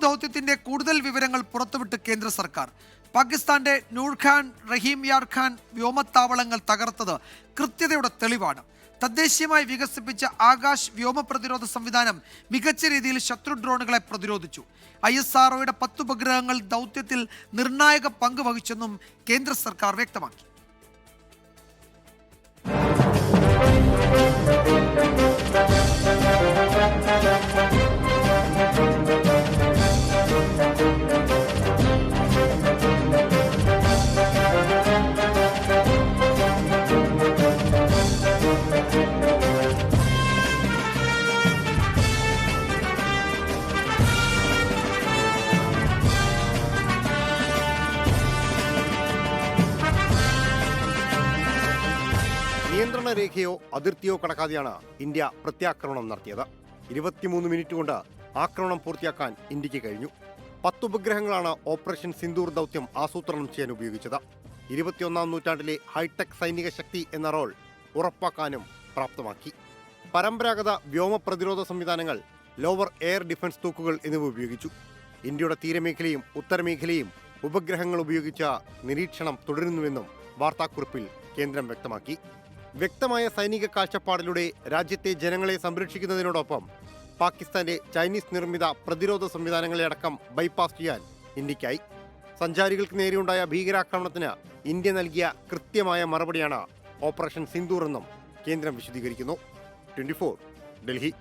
ദൗത്യത്തിന്റെ കൂടുതൽ വിവരങ്ങൾ പുറത്തുവിട്ട് കേന്ദ്ര സർക്കാർ. പാകിസ്ഥാന്റെ നൂർഖാൻ, റഹീം യാർ ഖാൻ വ്യോമത്താവളങ്ങൾ തകർത്തത് കൃത്യതയുടെ തെളിവാണ്. തദ്ദേശീയമായി വികസിപ്പിച്ച ആകാശ് വ്യോമ പ്രതിരോധ സംവിധാനം മികച്ച രീതിയിൽ ശത്രു ഡ്രോണുകളെ പ്രതിരോധിച്ചു. ISROയുടെ 10 ഉപഗ്രഹങ്ങൾ ദൗത്യത്തിൽ നിർണായക പങ്ക് വഹിച്ചെന്നും കേന്ദ്ര സർക്കാർ വ്യക്തമാക്കി. നിയന്ത്രണ രേഖയോ അതിർത്തിയോ കടക്കാതെയാണ് ഇന്ത്യ പ്രത്യാക്രമണം നടത്തിയത്. 23 മിനിറ്റ് കൊണ്ട് ആക്രമണം പൂർത്തിയാക്കാൻ ഇന്ത്യക്ക് കഴിഞ്ഞു. 10 ഉപഗ്രഹങ്ങളാണ് ഓപ്പറേഷൻ സിന്ദൂർ ദൗത്യം ആസൂത്രണം ചെയ്യാൻ ഉപയോഗിച്ചത്. 21ാം നൂറ്റാണ്ടിലെ ഹൈടെക് സൈനിക ശക്തി എന്ന റോൾ ഉറപ്പാക്കാനും പ്രാപ്തമാക്കി. പരമ്പരാഗത വ്യോമ പ്രതിരോധ സംവിധാനങ്ങൾ, ലോവർ എയർ ഡിഫൻസ് തൂക്കുകൾ എന്നിവ ഉപയോഗിച്ചു. ഇന്ത്യയുടെ തീരമേഖലയും ഉത്തരമേഖലയും ഉപഗ്രഹങ്ങൾ ഉപയോഗിച്ച നിരീക്ഷണം തുടരുന്നുവെന്നും വാർത്താക്കുറിപ്പിൽ കേന്ദ്രം വ്യക്തമാക്കി. വ്യക്തമായ സൈനിക കാഴ്ചപ്പാടിലൂടെ രാജ്യത്തെ ജനങ്ങളെ സംരക്ഷിക്കുന്നതിനോടൊപ്പം പാകിസ്ഥാന്റെ ചൈനീസ് നിർമ്മിത പ്രതിരോധ സംവിധാനങ്ങളെ അടക്കം ബൈപ്പാസ് ചെയ്യാൻ ഇന്ത്യക്കായി. സഞ്ചാരികൾക്ക് നേരെയുണ്ടായ ഭീകരാക്രമണത്തിന് ഇന്ത്യ നൽകിയ കൃത്യമായ മറുപടിയാണ് ഓപ്പറേഷൻ സിന്ദൂർ എന്നും കേന്ദ്രം വിശദീകരിക്കുന്നു. 24 ഡൽഹി.